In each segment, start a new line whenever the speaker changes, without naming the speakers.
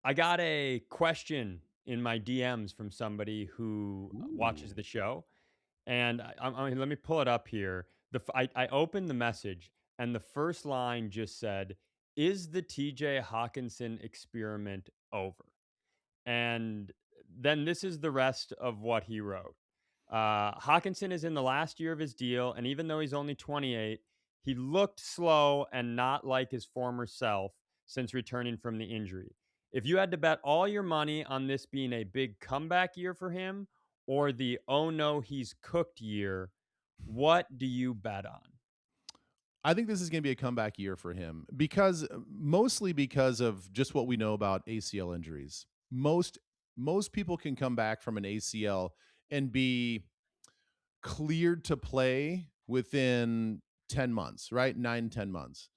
I got a question in my DMs from somebody who watches
Ooh.
the show, and let me pull it up here. I opened the message, and the first line just said, "Is the TJ Hockenson experiment over?" And then this is the rest of what he wrote. Hawkinson is in the last year of his deal, and even though he's only 28, he looked slow and not like his former self since returning from the injury. If you had to bet all your money on this being a big comeback year for him or the oh no, he's cooked year, what do you bet on?
I think this is going to be a comeback year for him because mostly because of just what we know about ACL injuries. Most people can come back from an ACL and be cleared to play within 10 months, right? 9, 10 months.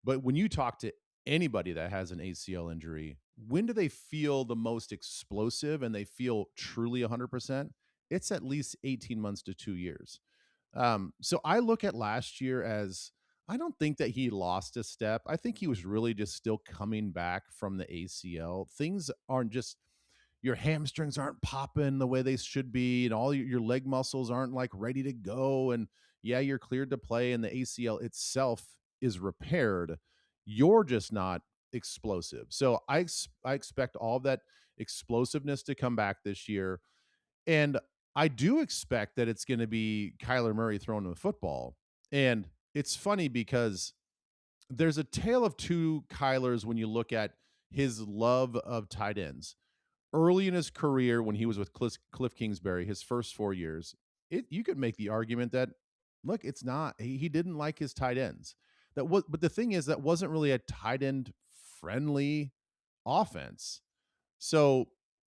But when you talk to anybody that has an ACL injury, when do they feel the most explosive and they feel truly 100%? It's at least 18 months to 2 years. So I look at last year as I don't think that he lost a step. I think he was really just still coming back from the ACL. Things aren't just your hamstrings aren't popping the way they should be, and all your leg muscles aren't like ready to go. And yeah, you're cleared to play, and the ACL itself is repaired. You're just not explosive. So I expect all of that explosiveness to come back this year. And I do expect that it's going to be Kyler Murray throwing the football. And it's funny because there's a tale of two Kylers when you look at his love of tight ends. Early in his career, when he was with Cliff Kingsbury, his first 4 years, you could make the argument that look, it's not he didn't like his tight ends. But the thing is that wasn't really a tight end friendly offense. So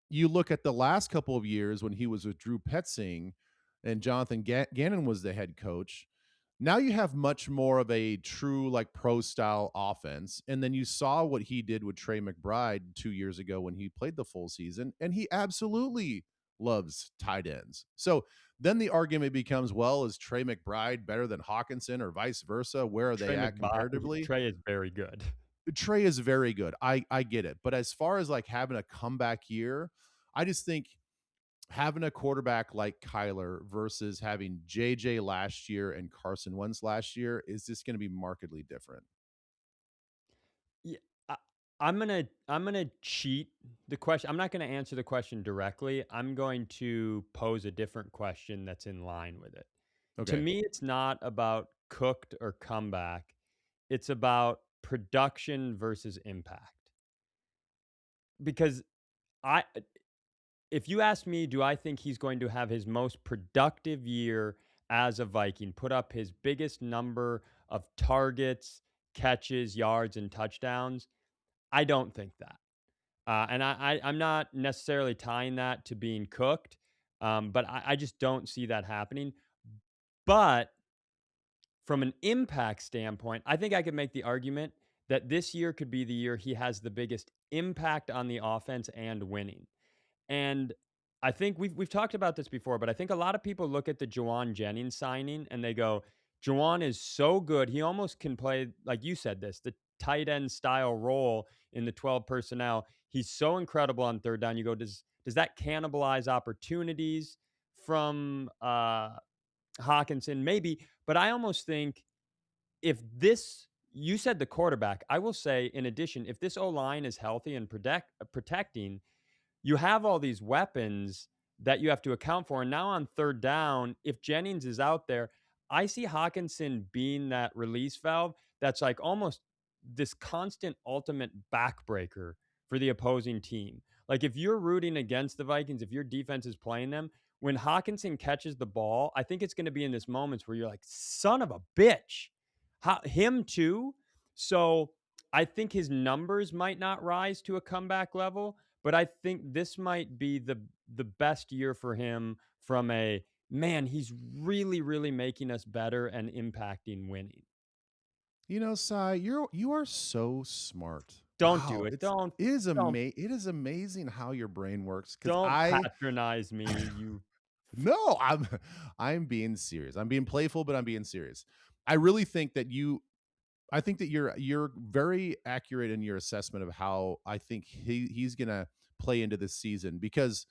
you look at the last couple of years when he was with Drew Petzing and Jonathan Gannon was the head coach. Now you have much more of a true like pro style offense. And then you saw what he did with Trey McBride 2 years ago when he played the full season, and he absolutely loves tight ends. So then the argument becomes, well, is Trey McBride better than Hawkinson or vice versa? Where are they at comparatively?
Trey is very good.
Trey is very good. I get it. But as far as like having a comeback year, I just think having a quarterback like Kyler versus having JJ last year and Carson Wentz last year is just going to be markedly different.
Yeah, I, I'm gonna cheat the question. I'm not gonna answer the question directly. I'm going to pose a different question that's in line with it. To
Okay.
me, it's not about cooked or comeback. It's about production versus impact. Because I if you ask me, do I think he's going to have his most productive year as a Viking, put up his biggest number of targets, catches, yards, and touchdowns? I don't think that. I'm not necessarily tying that to being cooked, but I just don't see that happening. But from an impact standpoint, I think I could make the argument that this year could be the year he has the biggest impact on the offense and winning. And I think we've talked about this before, but I think a lot of people look at the Jauan Jennings signing and they go, Jauan is so good. He almost can play, like you said, the tight end style role in the 12 personnel. He's so incredible on third down. You go, does that cannibalize opportunities from Hawkinson? Maybe, but I almost think if this you said the quarterback, I will say in addition, if this O line is healthy and protecting, you have all these weapons that you have to account for. And now on third down, if Jennings is out there, I see Hawkinson being that release valve that's like almost this constant ultimate backbreaker for the opposing team. Like if you're rooting against the Vikings, if your defense is playing them, when Hawkinson catches the ball, I think it's going to be in this moments where you're like, son of a bitch. Him too. So I think his numbers might not rise to a comeback level, but I think this might be the best year for him from a man, he's really, really making us better and impacting winning.
You know, Sai, you are so smart.
Don't do
Wow,
it.
it's
Don't
it is amazing how your brain works. Because
don't patronize me. You
no, I'm I'm being serious. I'm being playful, but I'm being serious. I really think that I think that you're very accurate in your assessment of how I think he's gonna play into this season because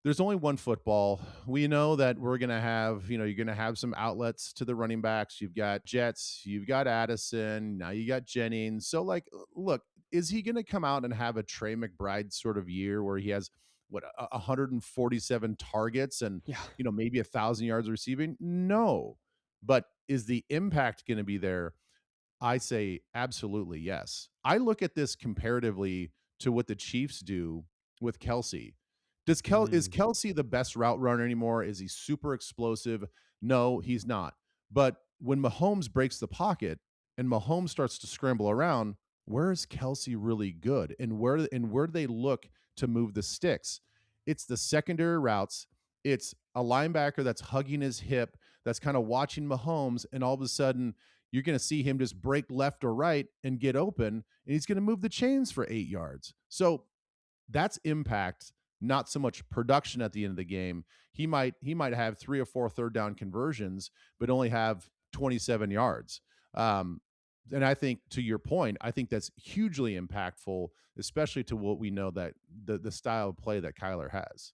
there's only one football. We know that we're going to have, you're going to have some outlets to the running backs. You've got Jets, you've got Addison, now you got Jennings. So, like, look, is he going to come out and have a Trey McBride sort of year where he has what 147 targets and
Yeah.
maybe 1,000 yards receiving? No, but is the impact going to be there? I say absolutely yes. I look at this comparatively to what the Chiefs do with Kelsey. Is
Mm.
Kelsey the best route runner anymore? Is he super explosive? No, he's not. But when Mahomes breaks the pocket and Mahomes starts to scramble around, where is Kelsey really good? And where do they look to move the sticks? It's the secondary routes. It's a linebacker that's hugging his hip, that's kind of watching Mahomes, and all of a sudden you're going to see him just break left or right and get open, and he's going to move the chains for 8 yards. So that's impact, not so much production at the end of the game. He might have 3 or 4 third down conversions, but only have 27 yards. Um, and I think, to your point, I think that's hugely impactful, especially to what we know that the style of play that Kyler has.